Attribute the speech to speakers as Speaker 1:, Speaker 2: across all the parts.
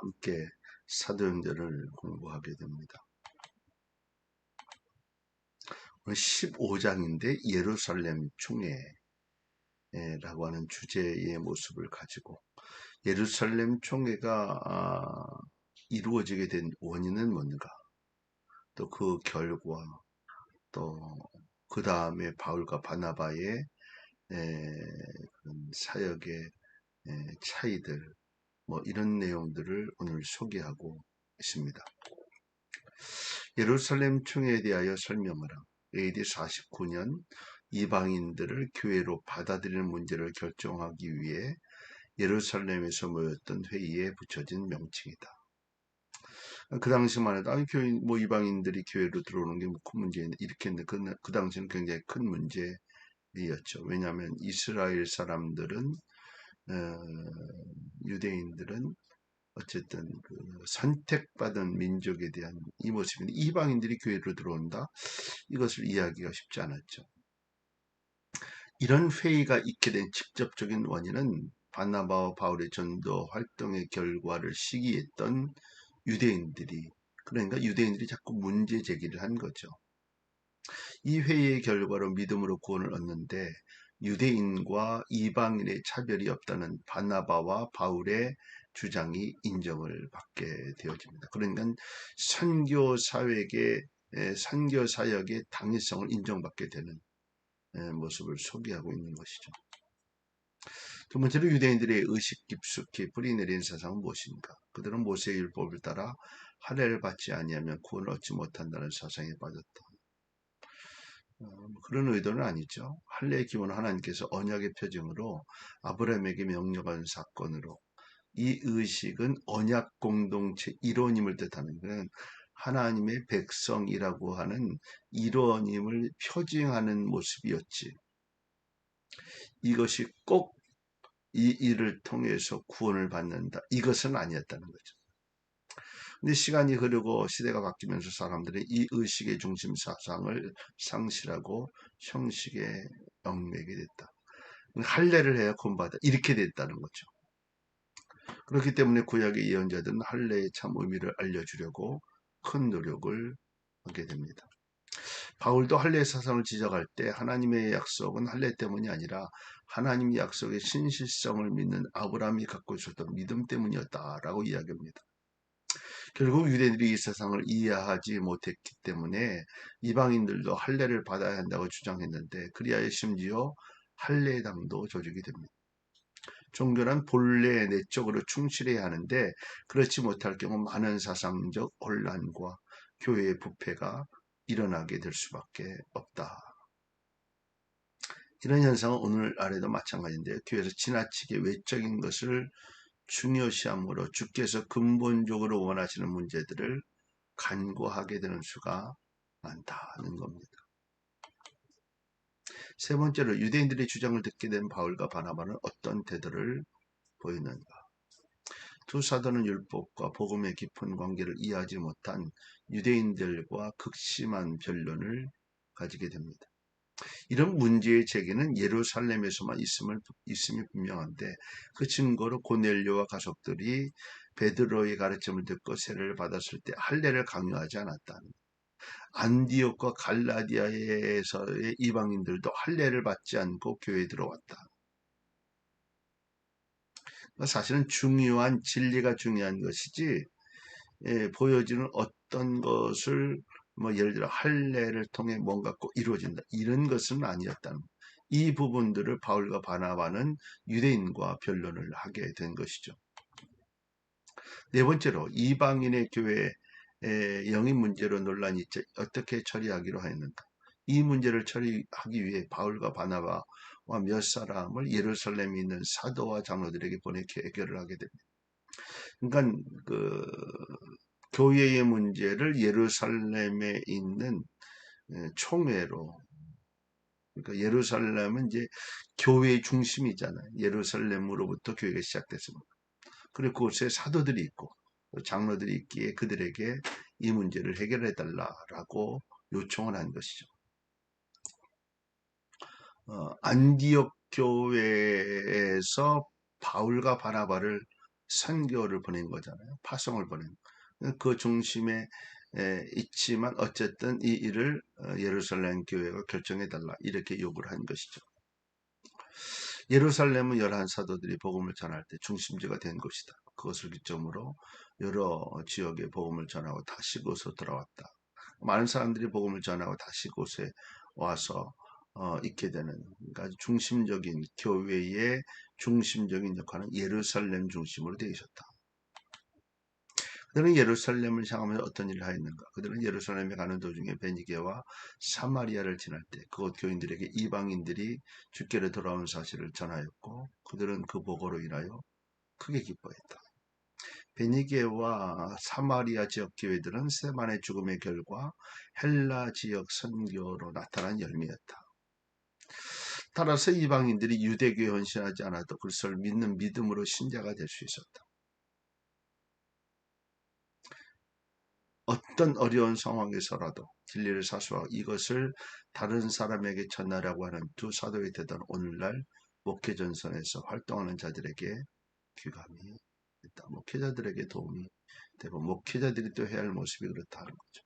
Speaker 1: 함께 사도행전을 공부하게 됩니다. 오늘 15장인데 예루살렘 총회라고 하는 주제의 모습을 가지고 예루살렘 총회가 이루어지게 된 원인은 뭔가, 또 그 결과, 또 그 다음에 바울과 바나바의 그런 사역의 차이들, 이런 내용들을 오늘 소개하고 있습니다. 예루살렘 총회에 대하여 설명하라. AD 49년 이방인들을 교회로 받아들이는 문제를 결정하기 위해 예루살렘에서 모였던 회의에 붙여진 명칭이다. 그 당시만 해도 교회 이방인들이 교회로 들어오는 게 큰 문제인데 이렇게 했는데 그 당시는 굉장히 큰 문제였죠. 왜냐하면 이스라엘 사람들은 유대인들은 어쨌든 그 선택받은 민족에 대한 이 모습인데 이방인들이 교회로 들어온다, 이것을 이해하기가 쉽지 않았죠. 이런 회의가 있게 된 직접적인 원인은 바나바와 바울의 전도 활동의 결과를 시기했던 그러니까 유대인들이 자꾸 문제 제기를 한 거죠. 이 회의의 결과로 믿음으로 구원을 얻는데 유대인과 이방인의 차별이 없다는 바나바와 바울의 주장이 인정을 받게 되어집니다. 그러니까 선교 사역의 당위성을 인정받게 되는 모습을 소개하고 있는 것이죠. 두 번째로 유대인들의 의식 깊숙이 뿌리내린 사상은 무엇인가? 그들은 모세의 율법을 따라 할례를 받지 아니하면 구원을 얻지 못한다는 사상에 빠졌다. 그런 의도는 아니죠. 할례의 기원은 하나님께서 언약의 표징으로 아브라함에게 명령한 사건으로, 이 의식은 언약 공동체 일원임을 뜻하는 것은 하나님의 백성이라고 하는 일원임을 표징하는 모습이었지, 이것이 꼭 이 일을 통해서 구원을 받는다, 이것은 아니었다는 거죠. 근데 시간이 흐르고 시대가 바뀌면서 사람들이 이 의식의 중심 사상을 상실하고 형식에 얽매게 됐다. 할례를 해야 구원받아, 이렇게 됐다는 거죠. 그렇기 때문에 구약의 예언자들은 할례의 참 의미를 알려주려고 큰 노력을 하게 됩니다. 바울도 할례 사상을 지적할 때 하나님의 약속은 할례 때문이 아니라 하나님의 약속의 신실성을 믿는 아브라함이 갖고 있었던 믿음 때문이었다라고 이야기합니다. 결국 유대인들이 이 세상을 이해하지 못했기 때문에 이방인들도 할례를 받아야 한다고 주장했는데 그리하여 심지어 할례당도 조직이 됩니다. 종교란 본래 내적으로 충실해야 하는데 그렇지 못할 경우 많은 사상적 혼란과 교회의 부패가 일어나게 될 수밖에 없다. 이런 현상은 오늘 아래도 마찬가지인데요. 교회에서 지나치게 외적인 것을 중요시함으로 주께서 근본적으로 원하시는 문제들을 간과하게 되는 수가 많다는 겁니다. 세 번째로 유대인들의 주장을 듣게 된 바울과 바나바는 어떤 태도를 보이는가? 두 사도는 율법과 복음의 깊은 관계를 이해하지 못한 유대인들과 극심한 변론을 가지게 됩니다. 이런 문제의 제기는 예루살렘에서만 있음이 분명한데 그 증거로 고넬료와 가족들이 베드로의 가르침을 듣고 세례를 받았을 때 할례를 강요하지 않았다는, 안디옥과 갈라디아에서의 이방인들도 할례를 받지 않고 교회에 들어왔다. 사실은 중요한 진리가 중요한 것이지 보여지는 어떤 것을 예를 들어 할례를 통해 뭔가 꼭 이루어진다, 이런 것은 아니었다는, 이 부분들을 바울과 바나바는 유대인과 변론을 하게 된 것이죠. 네 번째로 이방인의 교회 영입 문제로 논란이 있자 어떻게 처리하기로 하였는가? 이 문제를 처리하기 위해 바울과 바나바와 몇 사람을 예루살렘에 있는 사도와 장로들에게 보내 해결을 하게 됩니다. 그러니까 교회의 문제를 예루살렘에 있는 총회로, 그러니까 예루살렘은 이제 교회의 중심이잖아요. 예루살렘으로부터 교회가 시작됐습니다. 그리고 그곳에 사도들이 있고 장로들이 있기에 그들에게 이 문제를 해결해 달라라고 요청을 한 것이죠. 안디옥 교회에서 바울과 바나바를 선교를 보낸 거잖아요. 파송을 보낸 그 중심에 있지만 어쨌든 이 일을 예루살렘 교회가 결정해달라 이렇게 요구를 한 것이죠. 예루살렘은 11사도들이 복음을 전할 때 중심지가 된 곳이다. 그것을 기점으로 여러 지역에 복음을 전하고 다시 그곳으로 돌아왔다. 많은 사람들이 복음을 전하고 다시 그곳에 와서 있게 되는, 그러니까 중심적인 교회의 중심적인 역할은 예루살렘 중심으로 되어 있었다. 그들은 예루살렘을 향하면서 어떤 일을 하였는가? 그들은 예루살렘에 가는 도중에 베니게와 사마리아를 지날 때 그곳 교인들에게 이방인들이 주께로 돌아온 사실을 전하였고 그들은 그 보고로 인하여 크게 기뻐했다. 베니게와 사마리아 지역 교회들은 스데반의 죽음의 결과 헬라 지역 선교로 나타난 열매였다. 따라서 이방인들이 유대교에 헌신하지 않아도 그리스도를 믿는 믿음으로 신자가 될 수 있었다. 어떤 어려운 상황에서라도 진리를 사수하고 이것을 다른 사람에게 전하라고 하는 두 사도의 태도는 오늘날 목회전선에서 활동하는 자들에게 귀감이 있다. 목회자들에게 도움이 되고 목회자들이 또 해야 할 모습이 그렇다는 거죠.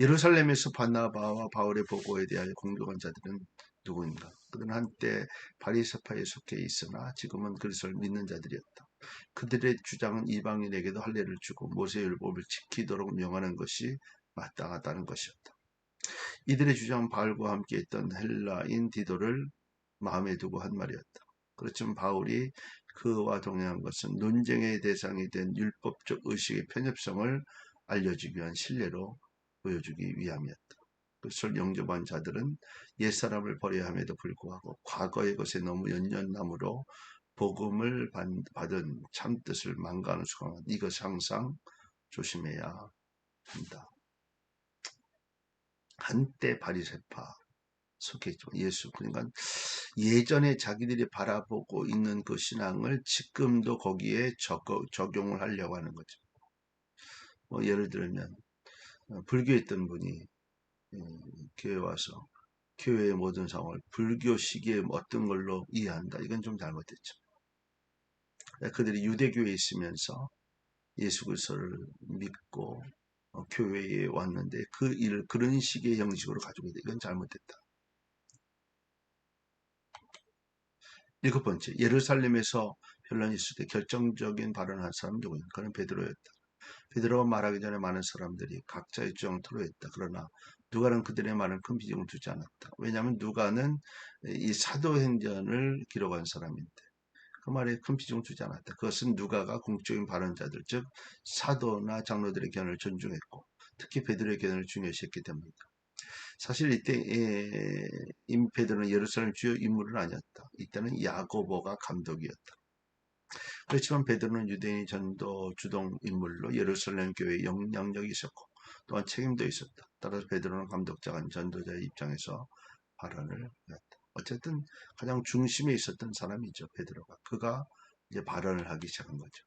Speaker 1: 예루살렘에서 바나바와 바울의 보고에 대하여 공격한 자들은 누구인가? 그들은 한때 바리새파에 속해 있으나 지금은 그리스도를 믿는 자들이었다. 그들의 주장은 이방인에게도 할례를 주고 모세율법을 지키도록 명하는 것이 마땅하다는 것이었다. 이들의 주장은 바울과 함께 있던 헬라인 디도를 마음에 두고 한 말이었다. 그렇지만 바울이 그와 동행한 것은 논쟁의 대상이 된 율법적 의식의 편협성을 알려주기 위한 신뢰로 보여주기 위함이었다. 그것을 영접한 자들은 옛사람을 버려야 함에도 불구하고 과거의 것에 너무 연연함으로 복음을 받은 참뜻을 망가하는 수가 이것을 항상 조심해야 한다. 한때 바리새파 속해 있죠. 예수. 그러니까 예전에 자기들이 바라보고 있는 그 신앙을 지금도 거기에 적용을 하려고 하는 거죠. 뭐 예를 들면 불교에 있던 분이 교회 와서 교회의 모든 상황을 불교식의 어떤 걸로 이해한다. 이건 좀 잘못됐죠. 그들이 유대교에 있으면서 예수 그리스도를 믿고 교회에 왔는데 그 일을 그런 식의 형식으로 가지고 있다. 이건 잘못됐다. 일곱 번째, 예루살렘에서 변란이 있을 때 결정적인 발언을 한 사람은 누구인가? 그는 베드로였다. 베드로가 말하기 전에 많은 사람들이 각자의 주장을 토로했다. 그러나 누가는 그들의 말은 큰 비중을 두지 않았다. 왜냐하면 누가는 이 사도행전을 기록한 사람인데 그 말에 큰 비중을 두지 않았다. 그것은 누가가 공적인 발언자들, 즉 사도나 장로들의 견해를 존중했고 특히 베드로의 견해를 중요시했기 때문이다. 사실 이때 베드로는 예루살렘 주요 인물은 아니었다. 이때는 야고보가 감독이었다. 그렇지만 베드로는 유대인 전도 주동 인물로 예루살렘 교회에 영향력이 있었고 또한 책임도 있었다. 따라서 베드로는 감독자가 아닌 전도자의 입장에서 발언을 했다. 어쨌든 가장 중심에 있었던 사람이죠. 베드로가. 그가 이제 발언을 하기 시작한 거죠.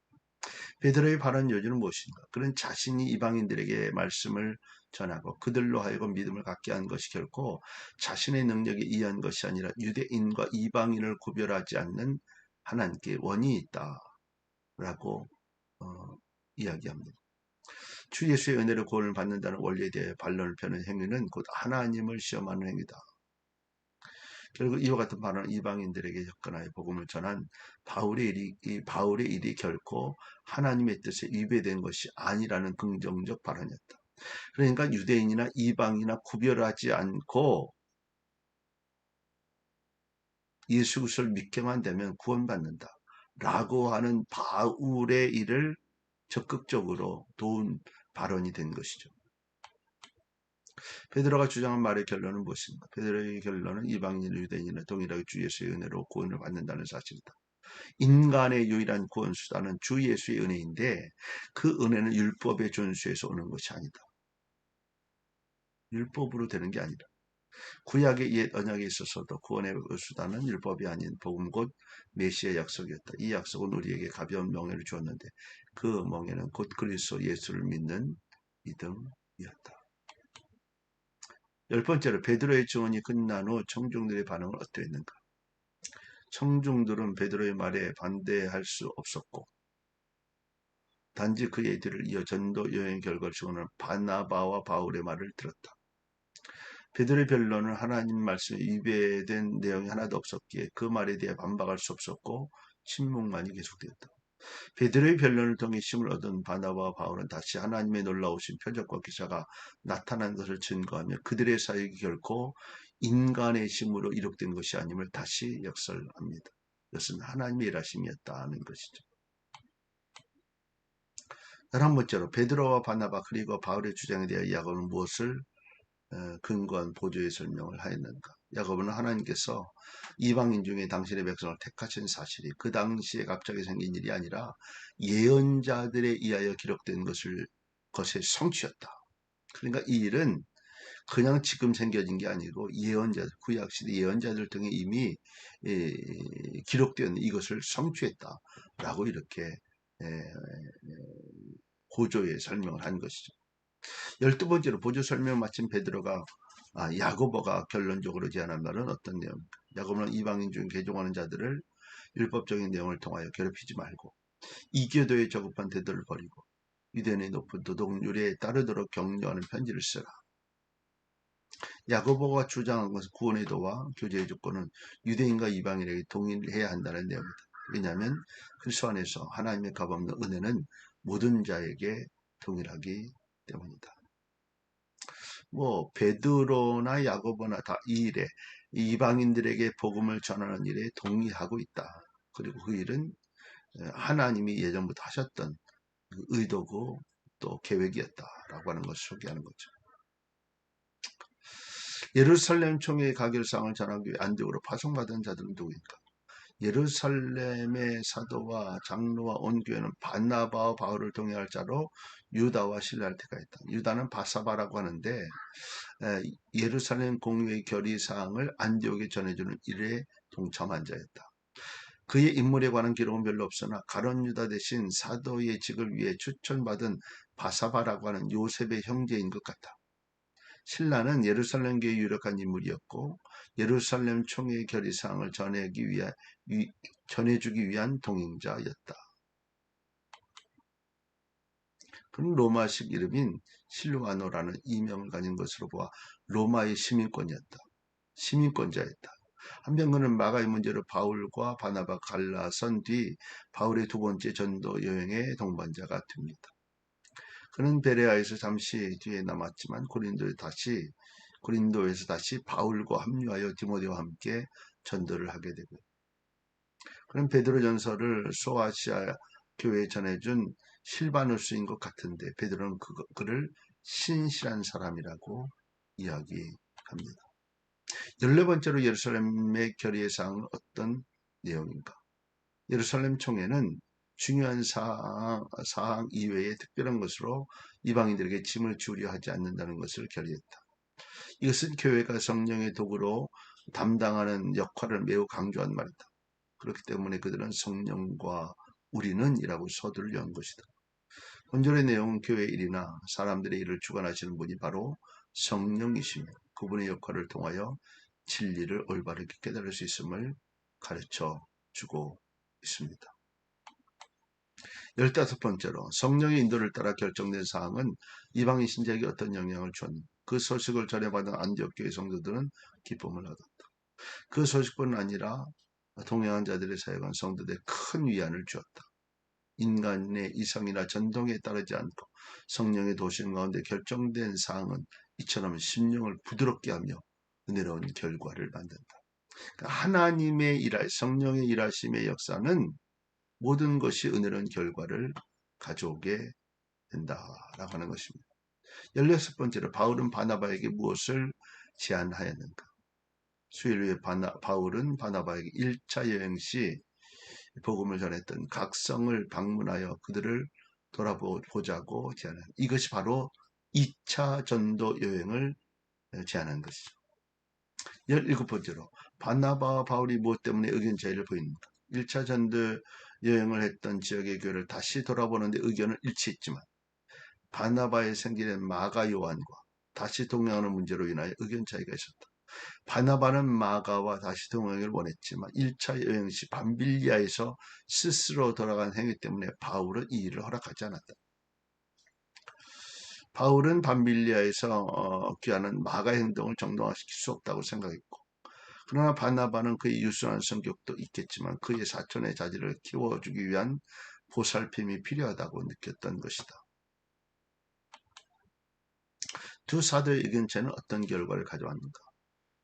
Speaker 1: 베드로의 발언 요지는 무엇인가? 그는 자신이 이방인들에게 말씀을 전하고 그들로 하여금 믿음을 갖게 한 것이 결코 자신의 능력에 의한 것이 아니라 유대인과 이방인을 구별하지 않는 하나님께 원이 있다라고 이야기합니다. 주 예수의 은혜로 구원을 받는다는 원리에 대해 반론을 펴는 행위는 곧 하나님을 시험하는 행위다. 결국 이와 같은 발언은 이방인들에게 접근하여 복음을 전한 바울의 일이 결코 하나님의 뜻에 위배된 것이 아니라는 긍정적 발언이었다. 그러니까 유대인이나 이방이나 구별하지 않고 예수 그리스도를 믿게만 되면 구원받는다. 라고 하는 바울의 일을 적극적으로 도운 발언이 된 것이죠. 베드로가 주장한 말의 결론은 무엇인가? 베드로의 결론은 이방인, 유대인이나 동일하게 주 예수의 은혜로 구원을 받는다는 사실이다. 인간의 유일한 구원 수단은 주 예수의 은혜인데 그 은혜는 율법의 준수에서 오는 것이 아니다. 율법으로 되는 게 아니라 구약의 옛 언약에 있어서도 구원의 수단은 율법이 아닌 복음 곧 메시아의 약속이었다. 이 약속은 우리에게 가벼운 명예를 주었는데 그 명예는 곧 그리스도 예수를 믿는 믿음이었다. 열 번째로 베드로의 증언이 끝난 후 청중들의 반응은 어떠했는가? 청중들은 베드로의 말에 반대할 수 없었고 단지 그의 뒤를 이어 전도 여행 결과를 증언하는 바나바와 바울의 말을 들었다. 베드로의 변론은 하나님 말씀에 위배된 내용이 하나도 없었기에 그 말에 대해 반박할 수 없었고 침묵만이 계속되었다. 베드로의 변론을 통해 힘을 얻은 바나바와 바울은 다시 하나님의 놀라우신 표적과 기사가 나타난 것을 증거하며 그들의 사역이 결코 인간의 힘으로 이룩된 것이 아님을 다시 역설합니다. 이것은 하나님의 일하심이었다는 것이죠. 11번째로 베드로와 바나바 그리고 바울의 주장에 대해 야고보는 무엇을 근거한 보조의 설명을 하였는가. 야고보는 하나님께서 이방인 중에 당신의 백성을 택하신 사실이 그 당시에 갑자기 생긴 일이 아니라 예언자들에 의하여 기록된 것의 성취였다. 그러니까 이 일은 그냥 지금 생겨진 게 아니고 예언자들, 구약시대 예언자들 등에 이미 기록된 이것을 성취했다라고 이렇게 보조의 설명을 한 것이죠. 12번째로 보조 설명 마친 베드로가 야고보가 결론적으로 제안한 말은 어떤 내용입니까? 야고보는 이방인 중 개종하는 자들을 율법적인 내용을 통하여 괴롭히지 말고 이교도의 저급한 태도를 버리고 유대인의 높은 도덕률에 따르도록 격려하는 편지를 쓰라. 야고보가 주장한 것은 구원의 도와 교제의 조건은 유대인과 이방인에게 동일해야 한다는 내용입니다. 왜냐하면 그리스도 안에서 하나님의 값없는 은혜는 모든 자에게 동일하기 때문이다. 베드로나 야고보나 다 이 일에 이방인들에게 복음을 전하는 일에 동의하고 있다. 그리고 그 일은 하나님이 예전부터 하셨던 의도고 또 계획이었다라고 하는 것을 소개하는 거죠. 예루살렘 총회의 가결사항을 전하기 위해 안디옥으로 파송받은 자들은 누구인가? 예루살렘의 사도와 장로와 온 교회는 바나바와 바울을 동행할 자로 유다와 신라를 택하였다. 유다는 바사바라고 하는데 예루살렘 공회의 결의사항을 안디옥에 전해주는 일에 동참한 자였다. 그의 인물에 관한 기록은 별로 없으나 가룟 유다 대신 사도의 직을 위해 추천받은 바사바라고 하는 요셉의 형제인 것 같다. 신라는 예루살렘 교회의 유력한 인물이었고 예루살렘 총회의 결의사항을 전해주기 위한 동행자였다. 그는 로마식 이름인 실루아노라는 이명을 가진 것으로 보아 로마의 시민권자였다. 한편 그는 마가의 문제로 바울과 바나바가 갈라선 뒤 바울의 두 번째 전도 여행의 동반자가 됩니다. 그는 베레아에서 잠시 뒤에 남았지만 고린도에서 다시 바울과 합류하여 디모데와 함께 전도를 하게 되고 그는 베드로전서를 소아시아 교회에 전해준 실바누스인 것 같은데 베드로는 그를 신실한 사람이라고 이야기합니다. 14번째로 예루살렘의 결의의 사항은 어떤 내용인가? 예루살렘 총회는 중요한 사항 이외의 특별한 것으로 이방인들에게 짐을 주려 하지 않는다는 것을 결의했다. 이것은 교회가 성령의 도구로 담당하는 역할을 매우 강조한 말이다. 그렇기 때문에 그들은 성령과 우리는 이라고 서두를 연 것이다. 본절의 내용은 교회의 일이나 사람들의 일을 주관하시는 분이 바로 성령이시며 그분의 역할을 통하여 진리를 올바르게 깨달을 수 있음을 가르쳐 주고 있습니다. 15번째로 성령의 인도를 따라 결정된 사항은 이방인 신자에게 어떤 영향을 주었는가? 그 소식을 전해받은 안디옥 교회 성도들은 기쁨을 얻었다. 그 소식뿐 아니라 동행한 자들의 사역은 성도들의 큰 위안을 주었다. 인간의 이성이나 전통에 따르지 않고 성령의 도심 가운데 결정된 사항은 이처럼 심령을 부드럽게 하며 은혜로운 결과를 만든다. 그러니까 하나님의 성령의 일하심의 역사는 모든 것이 은혜로운 결과를 가져오게 된다라고 하는 것입니다. 16번째로 바울은 바나바에게 무엇을 제안하였는가? 수일 후에 바울은 바나바에게 1차 여행 시 복음을 전했던 각성을 방문하여 그들을 돌아보자고 제안한 이것이 바로 2차 전도 여행을 제안한 것이죠. 17번째로 바나바와 바울이 무엇 때문에 의견 차이를 보입니까? 1차 전도 여행을 했던 지역의 교회를 다시 돌아보는데 의견은 일치했지만 바나바에 생기는 마가 요한과 다시 동행하는 문제로 인하여 의견 차이가 있었다. 바나바는 마가와 다시 동행을 원했지만 1차 여행 시 밤빌리아에서 스스로 돌아간 행위 때문에 바울은 이 일을 허락하지 않았다. 바울은 밤빌리아에서 귀하는 마가 행동을 정당화시킬 수 없다고 생각했고, 그러나 바나바는 그의 유순한 성격도 있겠지만 그의 사촌의 자질을 키워주기 위한 보살핌이 필요하다고 느꼈던 것이다. 두 사도의 의견차는 어떤 결과를 가져왔는가?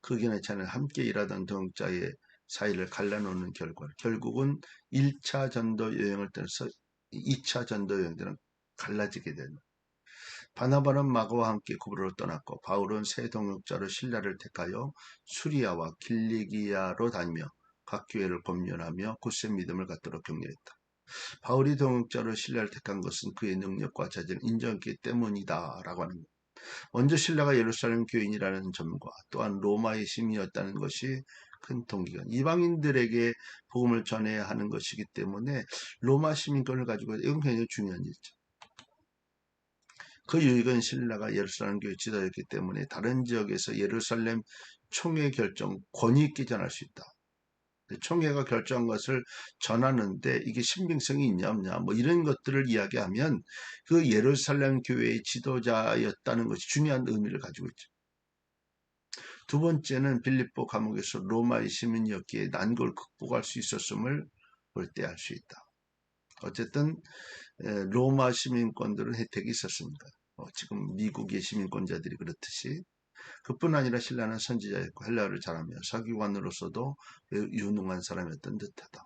Speaker 1: 그 의견차는 함께 일하던 동역자의 사이를 갈라놓는 결국은 1차 전도 여행을 떠나서 2차 전도 여행 때는 갈라지게 되는. 바나바는 마가와 함께 구브로를 떠났고 바울은 새 동역자로 신라를 택하여 수리아와 길리기아로 다니며 각 교회를 검열하며 굳센 믿음을 갖도록 격려했다. 바울이 동역자로 신라를 택한 것은 그의 능력과 자질을 인정했기 때문이다라고 하는 것. 먼저 신라가 예루살렘 교인이라는 점과 또한 로마의 시민이었다는 것이 큰 동기가, 이방인들에게 복음을 전해야 하는 것이기 때문에 로마 시민권을 가지고 이건 굉장히 중요한 일이죠. 그 유익은 신라가 예루살렘 교회 지도였기 때문에 다른 지역에서 예루살렘 총회 결정 권위 있게 전할 수 있다. 총회가 결정한 것을 전하는데 이게 신빙성이 있냐 없냐 뭐 이런 것들을 이야기하면 그 예루살렘 교회의 지도자였다는 것이 중요한 의미를 가지고 있죠. 두 번째는 빌립보 감옥에서 로마의 시민이었기에 난고를 극복할 수 있었음을 볼 때 알 수 있다. 어쨌든 로마 시민권들은 혜택이 있었습니다. 지금 미국의 시민권자들이 그렇듯이. 그뿐 아니라 신라는 선지자였고 헬라어를 잘하며 서기관으로서도 매우 유능한 사람이었던 듯하다.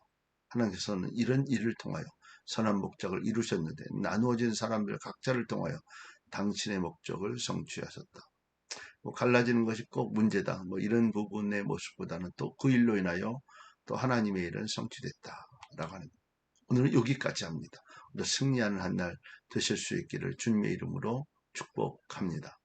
Speaker 1: 하나님께서는 이런 일을 통하여 선한 목적을 이루셨는데 나누어진 사람들 각자를 통하여 당신의 목적을 성취하셨다. 갈라지는 것이 꼭 문제다. 이런 부분의 모습보다는 또 그 일로 인하여 또 하나님의 일은 성취됐다라고 하는. 오늘은 여기까지 합니다. 오늘 승리하는 한 날 되실 수 있기를 주님의 이름으로 축복합니다.